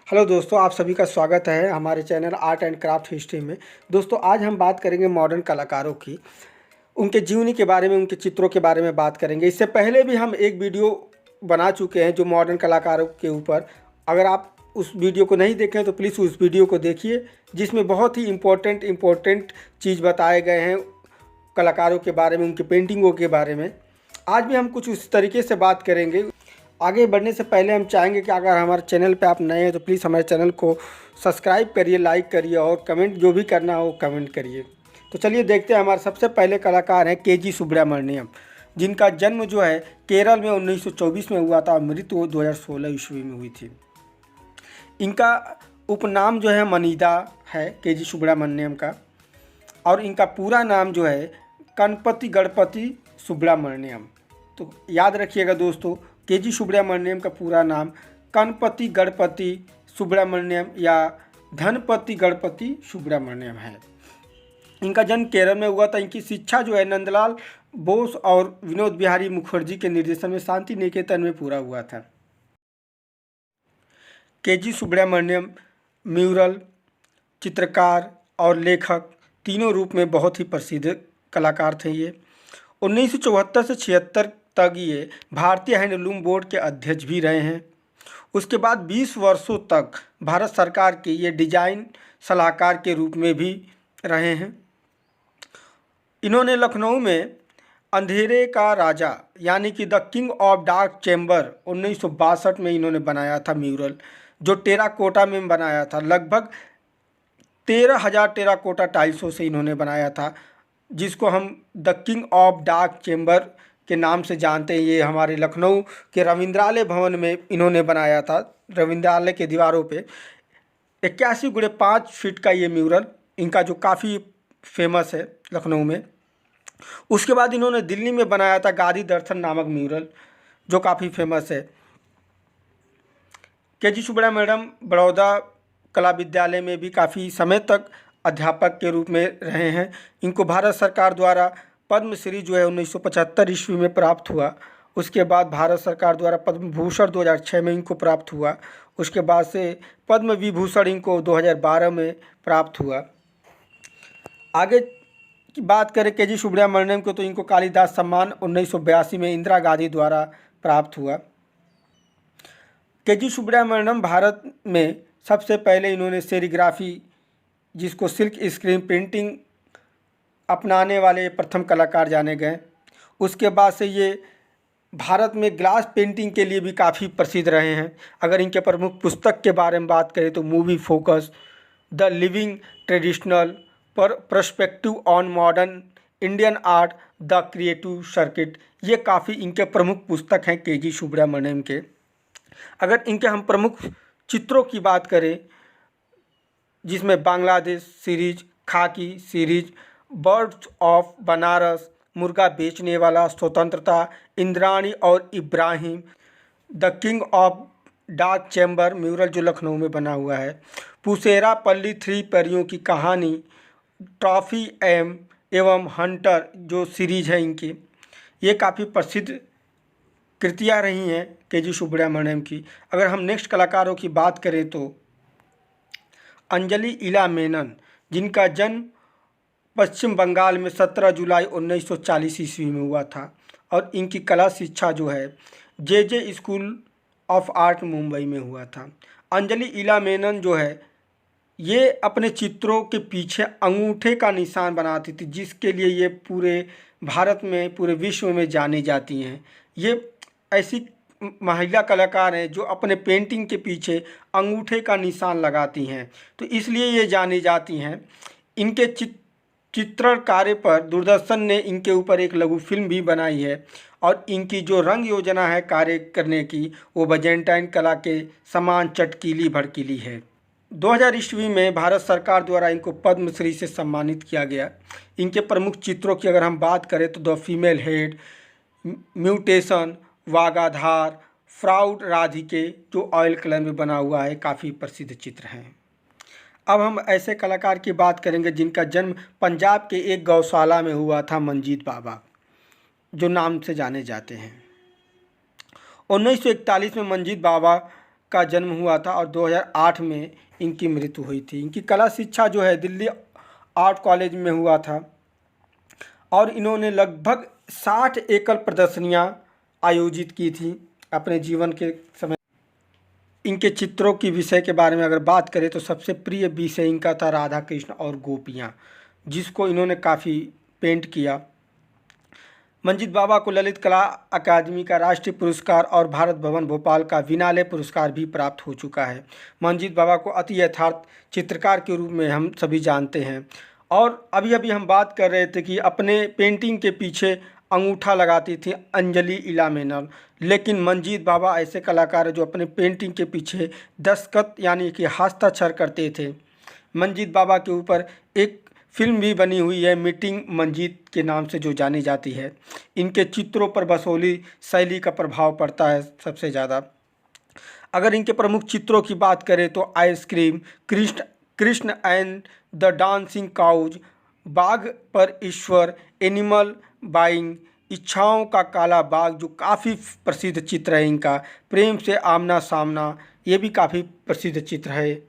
Hello दोस्तों, आप सभी का स्वागत है हमारे channel art and craft history में। दोस्तों, आज हम बात करेंगे मॉडर्न कलाकारों की, उनके जीवनी के बारे में, उनके चित्रों के बारे में बात करेंगे। इससे पहले भी हम एक वीडियो बना चुके हैं जो मॉडर्न कलाकारों के ऊपर। अगर आप उस वीडियो को नहीं देखें तो प्लीज़ उस वीडियो को देखिए, जिसमें बहुत ही इम्पोर्टेंट चीज़ बताए गए हैं कलाकारों के बारे में, उनकी पेंटिंगों के बारे में। आज भी हम कुछ उस तरीके से बात करेंगे। आगे बढ़ने से पहले हम चाहेंगे कि अगर हमारे चैनल पे आप नए हैं तो प्लीज़ हमारे चैनल को सब्सक्राइब करिए, लाइक करिए और कमेंट जो भी करना हो कमेंट करिए। तो चलिए देखते हैं। हमारे सबसे पहले कलाकार हैं के.जी. सुब्रमण्यम, जिनका जन्म जो है केरल में 1924 में हुआ था और मृत्यु 2016 ईस्वी में हुई थी। इनका उपनाम जो है मनीदा है, के.जी. सुब्रमण्यम का, और इनका पूरा नाम जो है गणपति गणपति सुब्रमण्यम। तो याद रखिएगा दोस्तों, के.जी. सुब्रमण्यम का पूरा नाम गणपति गणपति सुब्रमण्यम या धनपति गणपति सुब्रमण्यम है। इनका जन्म केरल में हुआ था। इनकी शिक्षा जो है नंदलाल बोस और विनोद बिहारी मुखर्जी के निर्देशन में शांति निकेतन में पूरा हुआ था। के.जी. सुब्रमण्यम म्यूरल, चित्रकार और लेखक तीनों रूप में बहुत ही प्रसिद्ध कलाकार थे। ये 1974 से 76 तक ये भारतीय हैंडलूम बोर्ड के अध्यक्ष भी रहे हैं। उसके बाद 20 वर्षों तक भारत सरकार के ये डिजाइन सलाहकार के रूप में भी रहे हैं। इन्होंने लखनऊ में अंधेरे का राजा यानी कि the king of dark chamber 1962 में इन्होंने बनाया था म्यूरल, जो टेराकोटा में बनाया था। लगभग 13,000 टेराकोटा टाइल्सों से इन्होंने बनाया था, जिसको हम the king of dark chamber के नाम से जानते हैं। ये हमारे लखनऊ के रविंद्रालय भवन में इन्होंने बनाया था। रविंद्रालय के दीवारों पे 81 × 5 फीट का ये म्यूरल इनका जो काफ़ी फेमस है लखनऊ में। उसके बाद इन्होंने दिल्ली में बनाया था गांधी दर्शन नामक म्यूरल, जो काफ़ी फेमस है। के.जी. सुब्रमण्यम बड़ौदा कला विद्यालय में भी काफ़ी समय तक अध्यापक के रूप में रहे हैं। इनको भारत सरकार द्वारा पद्मश्री जो है 1975 ईस्वी में प्राप्त हुआ। उसके बाद भारत सरकार द्वारा पद्म भूषण 2006 में इनको प्राप्त हुआ। उसके बाद से पद्म विभूषण इनको 2012 में प्राप्त हुआ। आगे की बात करें के.जी. सुब्रमण्यम को, तो इनको कालिदास सम्मान 1982 में इंदिरा गांधी द्वारा प्राप्त हुआ। के.जी. सुब्रमण्यम भारत में सबसे पहले इन्होंने सेरीग्राफी, जिसको सिल्क स्क्रीन प्रिंटिंग, अपनाने वाले प्रथम कलाकार जाने गए। उसके बाद से ये भारत में ग्लास पेंटिंग के लिए भी काफ़ी प्रसिद्ध रहे हैं। अगर इनके प्रमुख पुस्तक के बारे में बात करें तो movie focus, the living traditional perspective on modern Indian art, the creative circuit, ये काफ़ी इनके प्रमुख पुस्तक हैं के.जी. सुब्रमण्यम के। अगर इनके हम प्रमुख चित्रों की बात करें, जिसमें बांग्लादेश सीरीज, खाकी सीरीज, बर्ड्स ऑफ बनारस, मुर्गा बेचने वाला, स्वतंत्रता, इंद्राणी और Ibrahim, the king of dark chamber mural जो लखनऊ में बना हुआ है, पुसेरा पल्ली 3 परियों की कहानी, ट्रॉफी एम एवं हंटर जो सीरीज है इनकी, ये काफ़ी प्रसिद्ध कृतियाँ रही हैं के.जी. सुब्रमण्यम की। अगर हम नेक्स्ट कलाकारों की बात करें तो अंजलि इला मेनन, जिनका जन्म पश्चिम बंगाल में 17 जुलाई 1940 ईस्वी में हुआ था और इनकी कला शिक्षा जो है जे स्कूल ऑफ आर्ट मुंबई में हुआ था। अंजलि इला मेनन जो है ये अपने चित्रों के पीछे अंगूठे का निशान बनाती थी, जिसके लिए ये पूरे भारत में, पूरे विश्व में जानी जाती हैं। ये ऐसी महिला कलाकार हैं जो अपने पेंटिंग के पीछे अंगूठे का निशान लगाती हैं, तो इसलिए ये जानी जाती हैं। इनके चित्रण कार्य पर दूरदर्शन ने इनके ऊपर एक लघु फिल्म भी बनाई है और इनकी जो रंग योजना है कार्य करने की, वो बैजेंटाइन कला के समान चटकीली भड़कीली है। 2000 ईस्वी में भारत सरकार द्वारा इनको पद्मश्री से सम्मानित किया गया। इनके प्रमुख चित्रों की अगर हम बात करें तो द फीमेल हेड, म्यूटेशन, वागाधार, फ्राउड राधिके जो ऑयल कलर में बना हुआ है, काफ़ी प्रसिद्ध चित्र हैं। अब हम ऐसे कलाकार की बात करेंगे जिनका जन्म पंजाब के एक गौशाला में हुआ था, मंजीत बाबा जो नाम से जाने जाते हैं। 1941 में मंजीत बाबा का जन्म हुआ था और 2008 में इनकी मृत्यु हुई थी। इनकी कला शिक्षा जो है दिल्ली आर्ट कॉलेज में हुआ था और इन्होंने लगभग 60 एकल प्रदर्शनियां आयोजित की थी अपने जीवन के समय। इनके चित्रों की विषय के बारे में अगर बात करें तो सबसे प्रिय विषय इनका था राधा कृष्ण और गोपियाँ, जिसको इन्होंने काफ़ी पेंट किया। मंजीत बाबा को ललित कला अकादमी का राष्ट्रीय पुरस्कार और भारत भवन भोपाल का विनाले पुरस्कार भी प्राप्त हो चुका है। मंजीत बाबा को अति यथार्थ चित्रकार के रूप में हम सभी जानते हैं। और अभी अभी हम बात कर रहे थे कि अपने पेंटिंग के पीछे अंगूठा लगाती थी अंजलि इला मेनन, लेकिन मंजीत बाबा ऐसे कलाकार हैं जो अपने पेंटिंग के पीछे दस्तखत यानी कि हस्ताक्षर करते थे। मंजीत बाबा के ऊपर एक फिल्म भी बनी हुई है मीटिंग मंजीत के नाम से, जो जानी जाती है। इनके चित्रों पर बसोली शैली का प्रभाव पड़ता है सबसे ज़्यादा। अगर इनके प्रमुख चित्रों की बात करें तो ice cream, Krishna Krishna and the dancing cows, बाघ पर ईश्वर, एनिमल बाइंग, इच्छाओं का काला बाघ जो काफ़ी प्रसिद्ध चित्र है इनका, प्रेम से आमना सामना ये भी काफ़ी प्रसिद्ध चित्र है।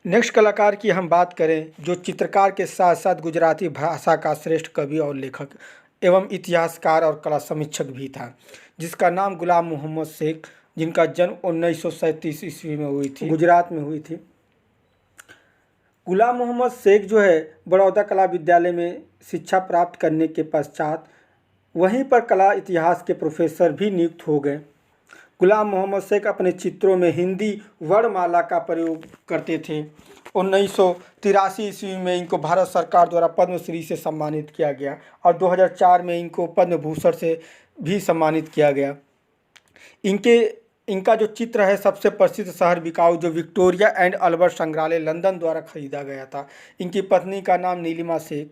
नेक्स्ट कलाकार की हम बात करें जो चित्रकार के साथ साथ गुजराती भाषा का श्रेष्ठ कवि और लेखक एवं इतिहासकार और कला समीक्षक भी था, जिसका नाम गुलाम मोहम्मद शेख, जिनका जन्म 1937 ईस्वी में हुई थी, गुजरात में हुई थी। गुलाम मोहम्मद शेख जो है बड़ौदा कला विद्यालय में शिक्षा प्राप्त करने के पश्चात वहीं पर कला इतिहास के प्रोफेसर भी नियुक्त हो गए। गुलाम मोहम्मद शेख अपने चित्रों में हिंदी वर्णमाला का प्रयोग करते थे। 1983 ईस्वी में इनको भारत सरकार द्वारा पद्मश्री से सम्मानित किया गया और 2004 में इनको पद्म भूषण से भी सम्मानित किया गया। इनका जो चित्र है सबसे प्रसिद्ध शहर बिकाऊ, जो विक्टोरिया एंड अल्बर्ट संग्रहालय लंदन द्वारा खरीदा गया था। इनकी पत्नी का नाम नीलिमा शेख।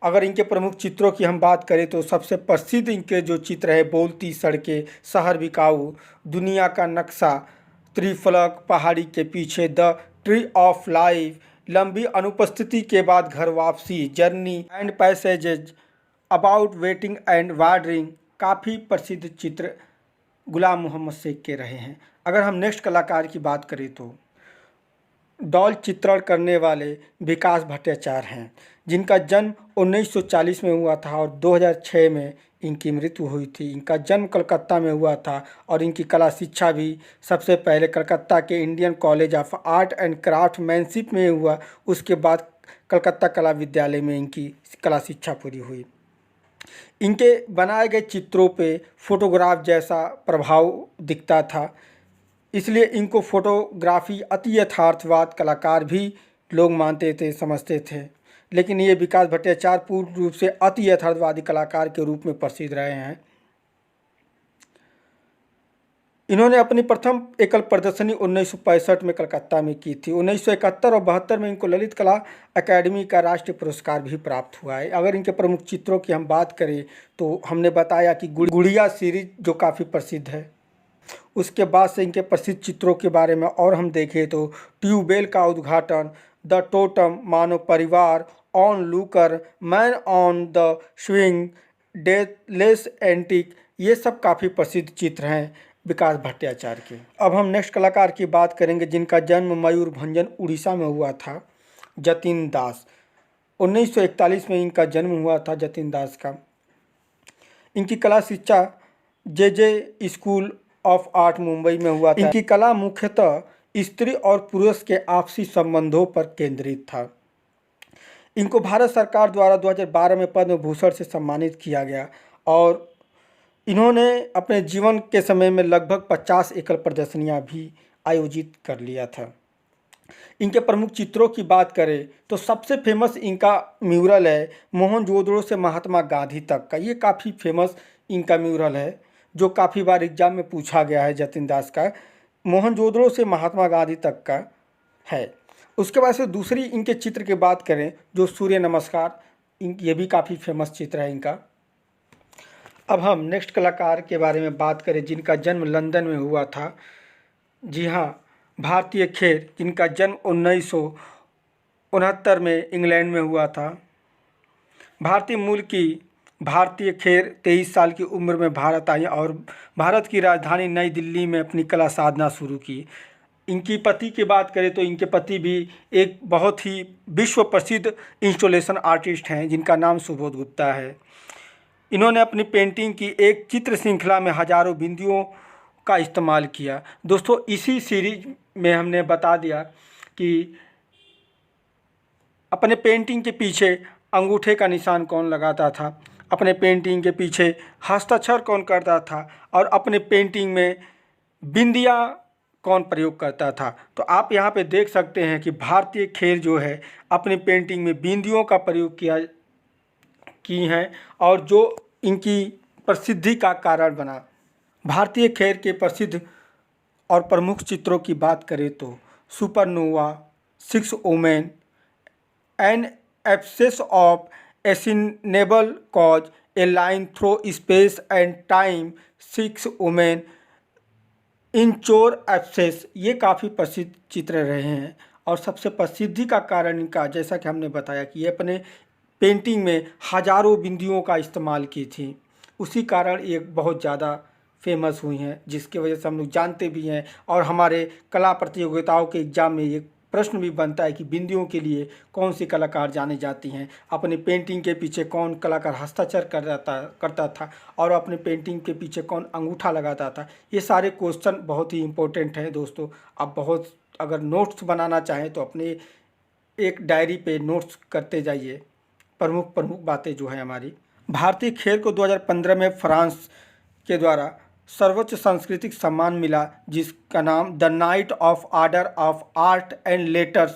अगर इनके प्रमुख चित्रों की हम बात करें तो सबसे प्रसिद्ध इनके जो चित्र है बोलती सड़कें, शहर बिकाऊ, दुनिया का नक्शा, त्रिफलक, पहाड़ी के पीछे, द ट्री ऑफ लाइफ, लंबी अनुपस्थिति के बाद घर वापसी, journey and passages, about waiting and wandering, काफ़ी प्रसिद्ध चित्र गुलाम मोहम्मद शेख के रहे हैं। अगर हम नेक्स्ट कलाकार की बात करें तो डॉल चित्रण करने वाले विकास भट्टाचार्य हैं, जिनका जन्म 1940 में हुआ था और 2006 में इनकी मृत्यु हुई थी। इनका जन्म कलकत्ता में हुआ था और इनकी कला शिक्षा भी सबसे पहले कलकत्ता के Indian college of art and craftsmanship में हुआ, उसके बाद कलकत्ता कला विद्यालय में इनकी कला शिक्षा पूरी हुई। इनके बनाए गए चित्रों पे फोटोग्राफ जैसा प्रभाव दिखता था, इसलिए इनको फोटोग्राफी अति यथार्थवाद कलाकार भी लोग मानते थे, समझते थे। लेकिन ये विकास भट्टाचार्य पूर्ण रूप से अति यथार्थवादी कलाकार के रूप में प्रसिद्ध रहे हैं। इन्होंने अपनी प्रथम एकल प्रदर्शनी 1965 में कलकत्ता में की थी। 1971 और 72 में इनको ललित कला अकादमी का राष्ट्रीय पुरस्कार भी प्राप्त हुआ है। अगर इनके प्रमुख चित्रों की हम बात करें तो हमने बताया कि गुड़िया सीरीज जो काफ़ी प्रसिद्ध है। उसके बाद से इनके प्रसिद्ध चित्रों के बारे में और हम देखें तो ट्यूबवेल का उद्घाटन, द टोटम, मानव परिवार, on Lokur, man on the swing, deathless antique, ये सब काफ़ी प्रसिद्ध चित्र हैं विकास भट्टाचार्य के। अब हम नेक्स्ट कलाकार की बात करेंगे जिनका जन्म मयूरभंजन उड़ीसा में हुआ था, जतिन दास। 1941 में इनका जन्म हुआ था जतिन दास का। इनकी कला शिक्षा जे स्कूल ऑफ आर्ट मुंबई में हुआ था। इनकी कला मुख्यतः स्त्री और पुरुष के आपसी संबंधों पर केंद्रित था। इनको भारत सरकार द्वारा 2012 में पद्म भूषण से सम्मानित किया गया और इन्होंने अपने जीवन के समय में लगभग 50 एकल प्रदर्शनियां भी आयोजित कर लिया था। इनके प्रमुख चित्रों की बात करें तो सबसे फेमस इनका म्यूरल है मोहनजोदड़ो से महात्मा गांधी तक का। ये काफ़ी फेमस इनका म्यूरल है जो काफ़ी बार एग्जाम में पूछा गया है। जतिन दास का मोहनजोदड़ो से महात्मा गांधी तक का है। उसके बाद से दूसरी इनके चित्र की बात करें जो सूर्य नमस्कार, ये भी काफ़ी फेमस चित्र है इनका। अब हम नेक्स्ट कलाकार के बारे में बात करें जिनका जन्म लंदन में हुआ था। जी हाँ, भारतीय खेर, जिनका जन्म 1969 में इंग्लैंड में हुआ था। भारतीय मूल की भारतीय खेर 23 साल की उम्र में भारत आई और भारत की राजधानी नई दिल्ली में अपनी कला साधना शुरू की। इनकी पति की बात करें तो इनके पति भी एक बहुत ही विश्व प्रसिद्ध इंस्टॉलेशन आर्टिस्ट हैं जिनका नाम सुबोध गुप्ता है। इन्होंने अपनी पेंटिंग की एक चित्र श्रृंखला में हजारों बिंदियों का इस्तेमाल किया। दोस्तों, इसी सीरीज में हमने बता दिया कि अपने पेंटिंग के पीछे अंगूठे का निशान कौन लगाता था, अपने पेंटिंग के पीछे हस्ताक्षर कौन करता था और अपने पेंटिंग में बिंदियाँ कौन प्रयोग करता था। तो आप यहाँ पे देख सकते हैं कि भारतीय खेर जो है अपनी पेंटिंग में बिंदियों का प्रयोग की हैं और जो इनकी प्रसिद्धि का कारण बना। भारतीय खेर के प्रसिद्ध और प्रमुख चित्रों की बात करें तो supernova, 6 omen, an absence of assignable cause, a line through space and time, 6 omen, इंचोर एब्सेस, ये काफ़ी प्रसिद्ध चित्र रहे हैं। और सबसे प्रसिद्धि का कारण इनका, जैसा कि हमने बताया कि ये अपने पेंटिंग में हजारों बिंदियों का इस्तेमाल की थी, उसी कारण ये बहुत ज़्यादा फेमस हुई हैं, जिसकी वजह से हम लोग जानते भी हैं। और हमारे कला प्रतियोगिताओं के एग्ज़ाम में ये प्रश्न भी बनता है कि बिंदियों के लिए कौन सी कलाकार जाने जाती हैं, अपनी पेंटिंग के पीछे कौन कलाकार हस्ताक्षर करता था और अपने पेंटिंग के पीछे कौन अंगूठा लगाता था। ये सारे क्वेश्चन बहुत ही इम्पोर्टेंट हैं दोस्तों। आप बहुत अगर नोट्स बनाना चाहें तो अपने एक डायरी पे नोट्स करते जाइए, प्रमुख प्रमुख बातें जो है हमारी। भारतीय खेल को 2015 में फ्रांस के द्वारा सर्वोच्च सांस्कृतिक सम्मान मिला, जिसका नाम the night of order of art and letters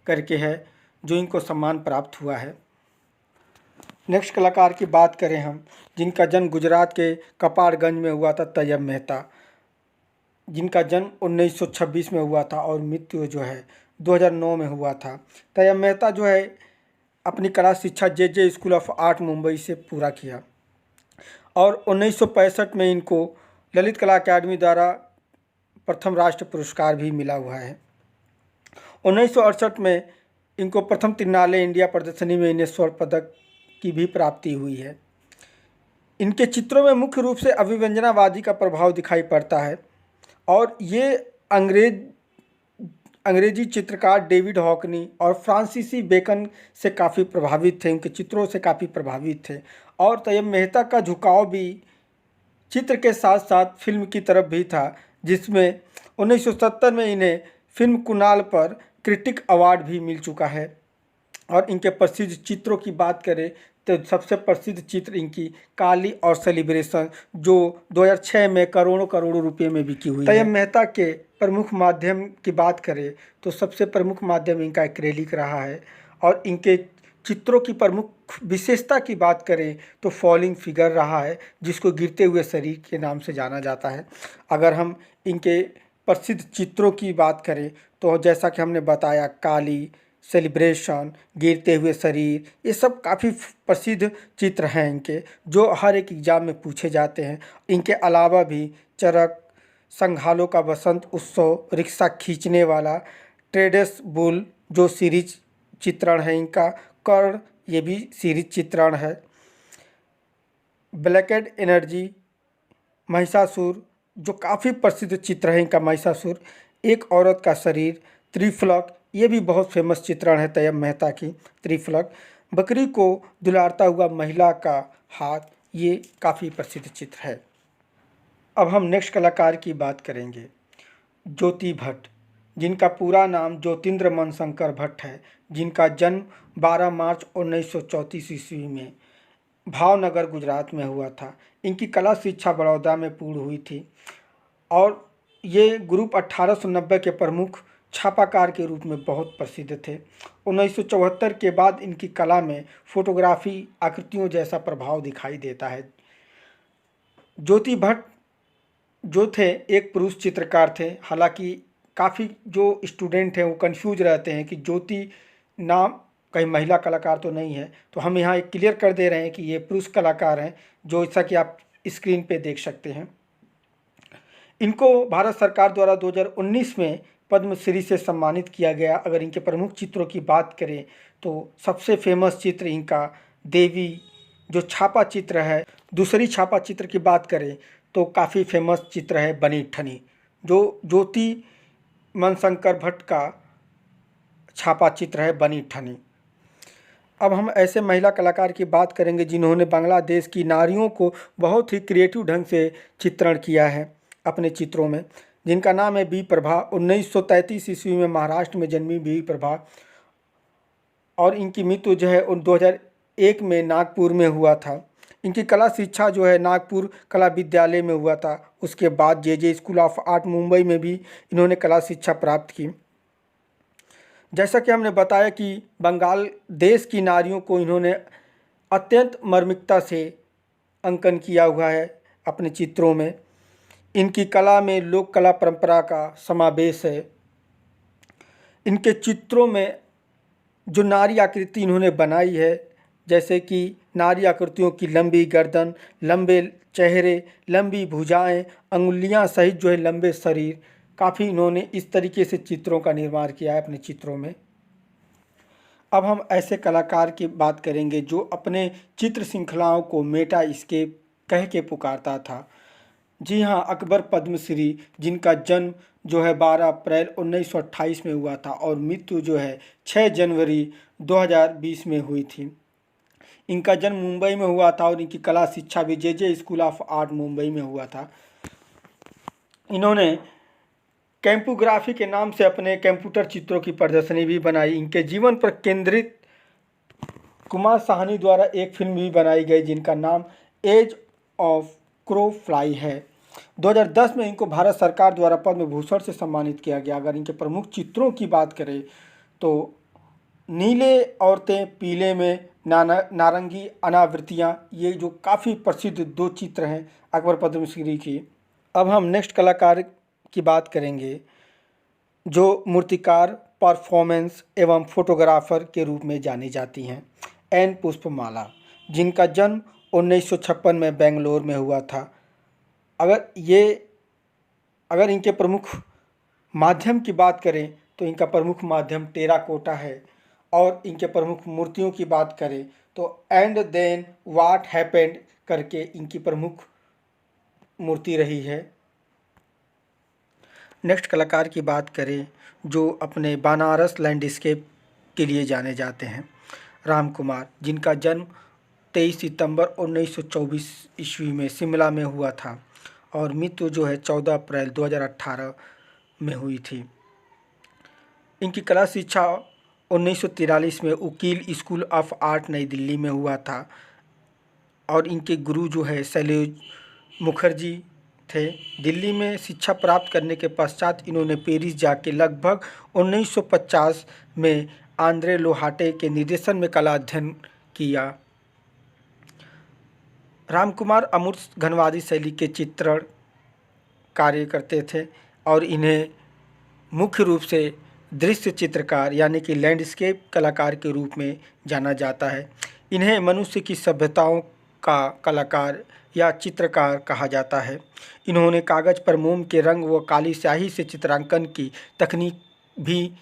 करके है, जो इनको सम्मान प्राप्त हुआ है। नेक्स्ट कलाकार की बात करें हम, जिनका जन्म गुजरात के कपाड़गंज में हुआ था, तैयब मेहता, जिनका जन्म 1926 में हुआ था और मृत्यु जो है 2009 में हुआ था। तैयब मेहता जो है अपनी कला शिक्षा जे स्कूल ऑफ आर्ट मुंबई से पूरा किया और 1965 में इनको ललित कला अकादमी द्वारा प्रथम राष्ट्र पुरस्कार भी मिला हुआ है। 1968 में इनको प्रथम त्रिनालय इंडिया प्रदर्शनी में इन्हें स्वर्ण पदक की भी प्राप्ति हुई है। इनके चित्रों में मुख्य रूप से अभिव्यंजनावादी का प्रभाव दिखाई पड़ता है और ये अंग्रेजी चित्रकार डेविड हॉकनी और फ्रांसीसी बेकन से काफ़ी प्रभावित थे, उनके चित्रों से काफ़ी प्रभावित थे। और तैयब मेहता का झुकाव भी चित्र के साथ साथ फिल्म की तरफ भी था, जिसमें 1970 में इन्हें फिल्म कुनाल पर क्रिटिक अवार्ड भी मिल चुका है। और इनके प्रसिद्ध चित्रों की बात करें तो सबसे प्रसिद्ध चित्र इनकी काली और सेलिब्रेशन, जो 2006 में करोड़ों करोड़ों रुपए में बिकी हुई है। तैयब मेहता के प्रमुख माध्यम की बात करें तो सबसे प्रमुख माध्यम इनका एक्रेलिक रहा है और इनके चित्रों की प्रमुख विशेषता की बात करें तो फॉलिंग फिगर रहा है, जिसको गिरते हुए शरीर के नाम से जाना जाता है। अगर हम इनके प्रसिद्ध चित्रों की बात करें तो जैसा कि हमने बताया, काली, सेलिब्रेशन, गिरते हुए शरीर, ये सब काफ़ी प्रसिद्ध चित्र हैं इनके, जो हर एक एग्जाम में पूछे जाते हैं। इनके अलावा भी चरक, संघालों का बसंत उत्सव, रिक्शा खींचने वाला, ट्रेडर्स बुल जो सीरीज चित्रण है इनका, कर्ण ये भी सीरीज चित्रण है, ब्लैकेड एनर्जी, महिषासुर जो काफ़ी प्रसिद्ध चित्र है इनका, महिषासुर, एक औरत का शरीर, त्रिफलक ये भी बहुत फेमस चित्रण है तैयब मेहता की, त्रिफलक, बकरी को दुलारता हुआ महिला का हाथ, ये काफ़ी प्रसिद्ध चित्र है। अब हम नेक्स्ट कलाकार की बात करेंगे, ज्योति भट्ट, जिनका पूरा नाम ज्योतिन्द्र मनशंकर भट्ट है, जिनका जन्म 12 मार्च 1934 ईस्वी में भावनगर गुजरात में हुआ था। इनकी कला शिक्षा बड़ौदा में पूर्ण हुई थी और ये ग्रुप 1890 के प्रमुख छापाकार के रूप में बहुत प्रसिद्ध थे। 1974 के बाद इनकी कला में फोटोग्राफी आकृतियों जैसा प्रभाव दिखाई देता है। ज्योति भट्ट जो थे एक पुरुष चित्रकार थे, हालांकि काफ़ी जो स्टूडेंट हैं वो कंफ्यूज रहते हैं कि ज्योति नाम कहीं महिला कलाकार तो नहीं है, तो हम यहाँ एक क्लियर कर दे रहे हैं कि ये पुरुष कलाकार हैं, जो जैसा कि आप स्क्रीन पे देख सकते हैं। इनको भारत सरकार द्वारा 2019 में पद्मश्री से सम्मानित किया गया। अगर इनके प्रमुख चित्रों की बात करें तो सबसे फेमस चित्र इनका देवी जो छापा चित्र है, दूसरी छापा चित्र की बात करें तो काफ़ी फेमस चित्र है बनी ठनी, जो ज्योति मनशंकर भट्ट का छापा चित्र है बनी ठनी। अब हम ऐसे महिला कलाकार की बात करेंगे जिन्होंने बांग्लादेश की नारियों को बहुत ही क्रिएटिव ढंग से चित्रण किया है अपने चित्रों में, जिनका नाम है बी प्रभा। 1933 ईस्वी में महाराष्ट्र में जन्मी बी प्रभा और इनकी मृत्यु जो है 2001 में नागपुर में हुआ था। इनकी कला शिक्षा जो है नागपुर कला विद्यालय में हुआ था। उसके बाद जे स्कूल ऑफ आर्ट मुंबई में भी इन्होंने कला शिक्षा प्राप्त की। जैसा कि हमने बताया कि बंगाल देश की नारियों को इन्होंने अत्यंत मार्मिकता से अंकन किया हुआ है अपने चित्रों में। इनकी कला में लोक कला परंपरा का समावेश है। इनके चित्रों में जो नारी आकृति इन्होंने बनाई है, जैसे कि नारी आकृतियों की लंबी गर्दन, लंबे चेहरे, लंबी भुजाएं, अंगुलियां सहित जो है लंबे शरीर, काफ़ी इन्होंने इस तरीके से चित्रों का निर्माण किया है अपने चित्रों में। अब हम ऐसे कलाकार की बात करेंगे जो अपने चित्र श्रृंखलाओं को मेटा स्केप कह के पुकारता था। जी हाँ, अकबर पद्मश्री, जिनका जन्म जो है 12 अप्रैल 1928 में हुआ था और मृत्यु जो है 6 जनवरी 2020 में हुई थी। इनका जन्म मुंबई में हुआ था और इनकी कला शिक्षा भी जे स्कूल ऑफ आर्ट मुंबई में हुआ था। इन्होंने कैंपुग्राफी के नाम से अपने कंप्यूटर चित्रों की प्रदर्शनी भी बनाई। इनके जीवन पर केंद्रित कुमार साहनी द्वारा एक फिल्म भी बनाई गई जिनका नाम एज ऑफ क्रो फ्लाई है। 2010 में इनको भारत सरकार द्वारा पद्म भूषण से सम्मानित किया गया। अगर इनके प्रमुख चित्रों की बात करें तो नीले औरतें पीले में, नारंगी अनावृतियाँ, ये जो काफ़ी प्रसिद्ध 2 चित्र हैं अकबर पद्मश्री की। अब हम नेक्स्ट कलाकार की बात करेंगे जो मूर्तिकार, परफॉर्मेंस एवं फोटोग्राफर के रूप में जानी जाती हैं, एन पुष्पमाला, जिनका जन्म 1956 में बेंगलोर में हुआ था। अगर इनके प्रमुख माध्यम की बात करें तो इनका प्रमुख माध्यम टेराकोटा है और इनके प्रमुख मूर्तियों की बात करें तो एंड देन व्हाट हैपेंड करके इनकी प्रमुख मूर्ति रही है। नेक्स्ट कलाकार की बात करें जो अपने बनारस लैंडस्केप के लिए जाने जाते हैं, राम कुमार, जिनका जन्म 23 सितंबर 1924 ईस्वी में शिमला में हुआ था और मृत्यु जो है 14 अप्रैल 2018 में हुई थी। इनकी कला शिक्षा 1943 में वकील स्कूल ऑफ आर्ट नई दिल्ली में हुआ था और इनके गुरु जो है शैलेश मुखर्जी थे। दिल्ली में शिक्षा प्राप्त करने के पश्चात इन्होंने पेरिस जाके लगभग 1950 में आंद्रे लोहाटे के निर्देशन में कला अध्ययन किया। रामकुमार अमूर्त घनवादी शैली के चित्रण कार्य करते थे और इन्हें मुख्य रूप से दृश्य चित्रकार यानी कि लैंडस्केप कलाकार के रूप में जाना जाता है। इन्हें मनुष्य की सभ्यताओं का कलाकार या चित्रकार कहा जाता है। इन्होंने कागज़ पर मोम के रंग व काली स्याही से चित्रांकन की तकनीक भी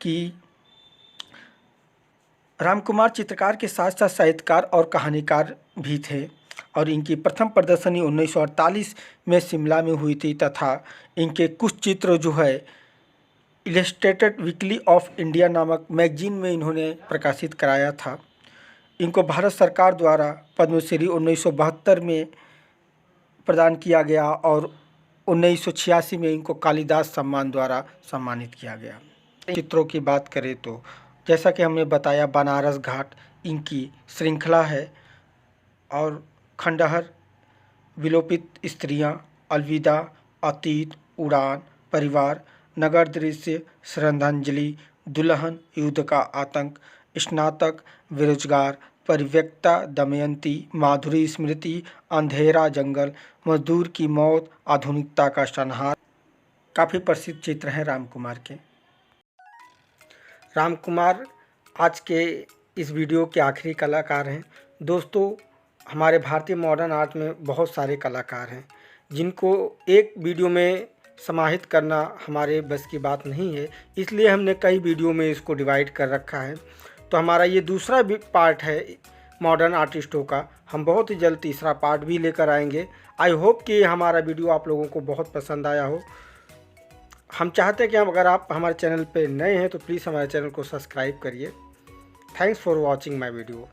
की। रामकुमार चित्रकार के साथ साथ साहित्यकार और कहानीकार भी थे और इनकी प्रथम प्रदर्शनी 1948 में शिमला में हुई थी तथा इनके कुछ चित्र जो है इलस्ट्रेटेड वीकली ऑफ इंडिया नामक मैगजीन में इन्होंने प्रकाशित कराया था। इनको भारत सरकार द्वारा पद्मश्री 1972 में प्रदान किया गया और 1986 में इनको कालिदास सम्मान द्वारा सम्मानित किया गया। चित्रों की बात करें तो जैसा कि हमने बताया बनारस घाट इनकी श्रृंखला है और खंडहर, विलोपित स्त्रियां, अलविदा, अतीत, उड़ान, परिवार, नगर दृश्य, श्रद्धांजलि, दुल्हन, युद्ध का आतंक, स्नातक, बेरोजगार, परिव्यक्ता, दमयंती, माधुरी स्मृति, अंधेरा जंगल, मजदूर की मौत, आधुनिकता का संहार, काफ़ी प्रसिद्ध चित्र हैं रामकुमार के। रामकुमार आज के इस वीडियो के आखिरी कलाकार हैं। दोस्तों, हमारे भारतीय मॉडर्न आर्ट में बहुत सारे कलाकार हैं जिनको एक वीडियो में समाहित करना हमारे बस की बात नहीं है, इसलिए हमने कई वीडियो में इसको डिवाइड कर रखा है। तो हमारा ये दूसरा पार्ट है मॉडर्न आर्टिस्टों का हम बहुत ही जल्द तीसरा पार्ट भी लेकर आएंगे। आई होप कि हमारा वीडियो आप लोगों को बहुत पसंद आया हो। हम चाहते हैं कि अगर आप हमारे चैनल पे नए हैं तो प्लीज़ हमारे चैनल को सब्सक्राइब करिए। Thanks for watching my video.